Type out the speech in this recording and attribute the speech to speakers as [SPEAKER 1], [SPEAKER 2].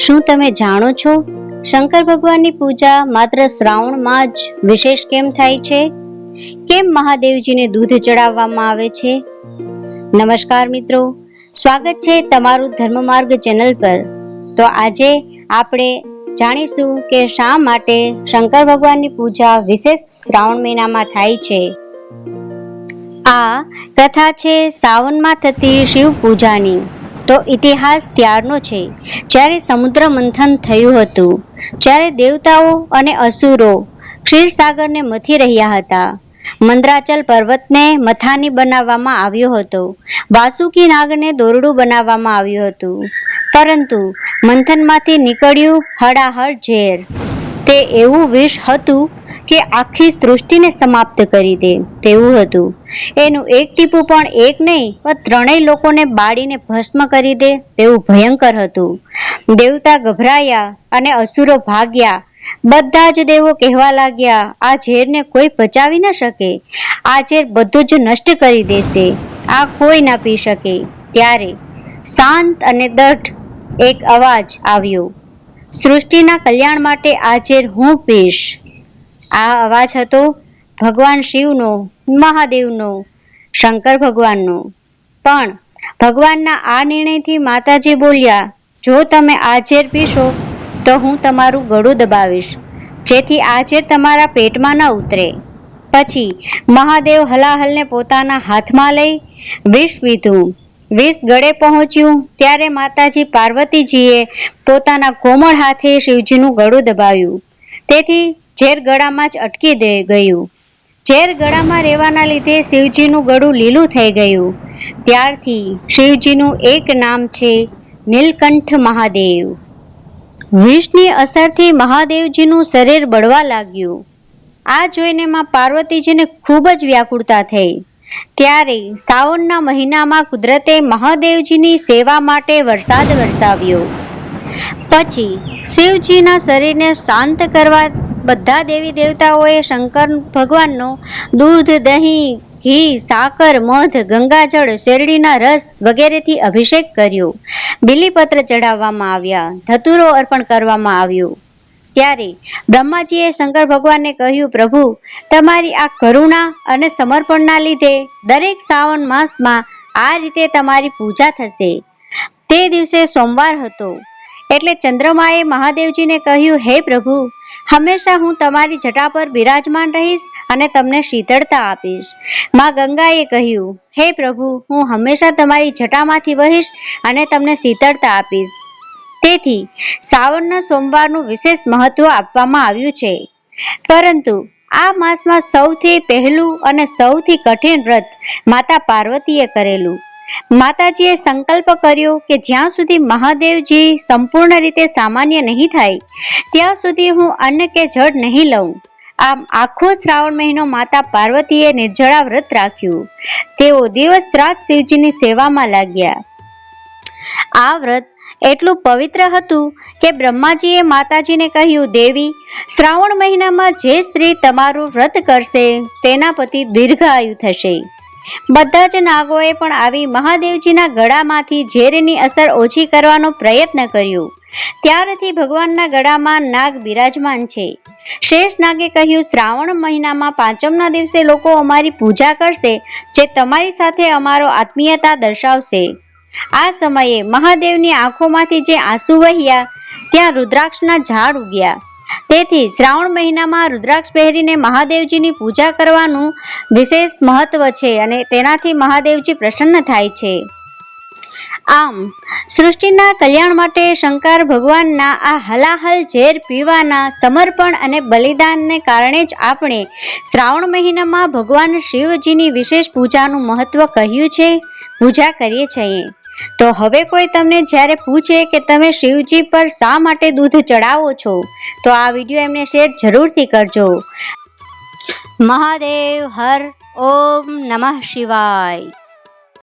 [SPEAKER 1] શું તમે જાણો છો શંકર ભગવાનની પૂજા માત્ર શ્રાવણમાં જ વિશેષ કેમ થાય છે? કેમ મહાદેવજીને દૂધ ચડાવવામાં આવે છે? નમસ્કાર મિત્રો, સ્વાગત છે તમારું ધર્મમાર્ગ ચેનલ પર। તો આજે આપણે જાણીશું કે શા માટે શંકર ભગવાનની પૂજા વિશેષ શ્રાવણ મહિનામાં થાય છે। આ કથા છે સાવનમાં થતી શિવ પૂજાની। તો ઇતિહાસ ત્યારનો છે જ્યારે સમુદ્ર મંથન થયું હતું, જ્યારે દેવતાઓ અને અસુરો ક્ષીરસાગરને મથી રહ્યા હતા। મંદરાચલ પર્વતને મથાની બનાવવામાં આવ્યો હતો, વાસુકી નાગને દોરડું બનાવવામાં આવ્યું હતું, પરંતુ મંથનમાંથી નીકળ્યું હળાહળ ઝેર। તે એવું વિષ હતું કે આખી સૃષ્ટિને સમાપ્ત કરી દે તેવું હતું। એનું એક ટીપું પણ એક નહીં પણ ત્રણેય લોકોને બાળીને ભસ્મ કરી દે તેવું ભયંકર હતું। દેવતા ગભરાયા અને અસુરો ભાગ્યા। બધા જ દેવો કહેવા લાગ્યા, આ ઝેરને કોઈ પચાવી ન શકે, આ ઝેર બધું જ નષ્ટ કરી દેશે, આ કોઈ ના પી શકે। ત્યારે શાંત અને દ્રઢ એક અવાજ આવ્યો, સૃષ્ટિના કલ્યાણ માટે આ ઝેર હું પીશ। આ અવાજ હતો ભગવાન શિવનો, મહાદેવનો, શંકર ભગવાનનો। પણ ભગવાનના આ નિર્ણયથી માતાજી બોલ્યા, જો તમે આ ઝેર પીશો તો હું તમારું ગળું દબાવીશ, જેથી આ ઝેર તમારા પેટમાં ન ઉતરે। પછી મહાદેવ હલાહલને પોતાના હાથમાં લઈ વિષ પીધું। વિષ ગળે પહોંચ્યું ત્યારે માતાજી પાર્વતીજીએ પોતાના કોમળ હાથે શિવજીનું ગળું દબાવ્યું, તેથી ઝેર ગળામાં જ અટકી ગયું। ઝેર ગળામાં રહેવાના લીધે શિવજીનું ગળું લીલું થઈ ગયું। ત્યારથી શિવજીનું એક નામ છે નીલકંઠ મહાદેવ। વિષની અસરથી મહાદેવજીનું શરીર બળવા લાગ્યું। આ જોઈને માં પાર્વતીજીને ખૂબ જ વ્યાકુળતા થઈ। ત્યારે સાવનના મહિનામાં કુદરતે મહાદેવજીની સેવા માટે વરસાદ વરસાવ્યો। પછી શિવજીના શરીરને શાંત કરવા બધા દેવી દેવતાઓએ શંકર ભગવાનનો દૂધ, દહીં, ઘી, સાકર, મધ, ગંગાજળ, શેરડીના રસ વગેરેથી અભિષેક કર્યો। બીલીપત્ર ચડાવવામાં આવ્યા, ધતૂરો અર્પણ કરવામાં આવ્યો। ત્યારે બ્રહ્માજીએ શંકર ભગવાનને કહ્યું, પ્રભુ, તમારી આ કરુણા અને સમર્પણના લીધે દરેક શ્રાવણ માસમાં આ રીતે તમારી પૂજા થશે। તે દિવસે સોમવાર હતો, એટલે ચંદ્રમાએ મહાદેવજીને કહ્યું, હે પ્રભુ, હંમેશા હું તમારી જટા પર બિરાજમાન રહીશ અને તમને શીતળતા આપીશ। માં ગંગાએ કહ્યું, હે પ્રભુ, હું હંમેશા તમારી જટામાંથી વહીશ અને તમને શીતળતા આપીશ। તેથી શ્રાવણના સોમવારનું વિશેષ મહત્વ આપવામાં આવ્યું છે। પરંતુ આ માસમાં સૌથી પહેલું અને સૌથી કઠિન વ્રત માતા પાર્વતીએ કરેલું। માતાજીએ સંકલ્પ કર્યો કે જ્યાં સુધી મહાદેવજી સંપૂર્ણ રીતે સામાન્ય નહીં થાય ત્યાં સુધી હું અન્ન કે જળ નહીં લઉં। આમ આખો શ્રાવણ મહિનો માતા પાર્વતીએ નિર્જળા વ્રત રાખ્યું। તેઓ દિવસ રાત શિવજીની સેવામાં લાગ્યા। આ વ્રત એટલું પવિત્ર હતું કે બ્રહ્માજીએ માતાજીને કહ્યું, દેવી, શ્રાવણ મહિનામાં જે સ્ત્રી તમારું વ્રત કરશે તેના પતિ દીર્ઘાયુ થશે। બધા જ નાગોએ પણ આવી મહાદેવજીના ગળામાંથી ઝેરની અસર ઓછી કરવાનો પ્રયત્ન કર્યો। ત્યારથી ભગવાનના ગળામાં નાગ બિરાજમાન છે। શેષ નાગે કહ્યું, શ્રાવણ મહિનામાં પાંચમના દિવસે લોકો અમારી પૂજા કરશે, જે તમારી સાથે અમારો આત્મીયતા દર્શાવશે। આ સમયે મહાદેવની આંખોમાંથી જે આંસુ વહ્યા ત્યાં રુદ્રાક્ષના ઝાડ ઉગ્યા। તેથી શ્રાવણ મહિનામાં રુદ્રાક્ષ પહેરીને મહાદેવજીની પૂજા કરવાનું વિશેષ મહત્વ છે અને તેનાથી મહાદેવજી પ્રસન્ન થાય છે। આમ સૃષ્ટિના કલ્યાણ માટે શંકર ભગવાનના આ હલાહલ ઝેર પીવાના સમર્પણ અને બલિદાનને કારણે જ આપણે શ્રાવણ મહિનામાં ભગવાન શિવજીની વિશેષ પૂજાનું મહત્વ કહ્યું છે, પૂજા કરીએ છીએ। તો હવે કોઈ તમને જ્યારે પૂછે કે તમે શિવજી પર શા માટે દૂધ ચડાવો છો, તો આ વિડીયો એમને શેર જરૂરથી કરજો। મહાદેવ હર, ઓમ નમઃ શિવાય।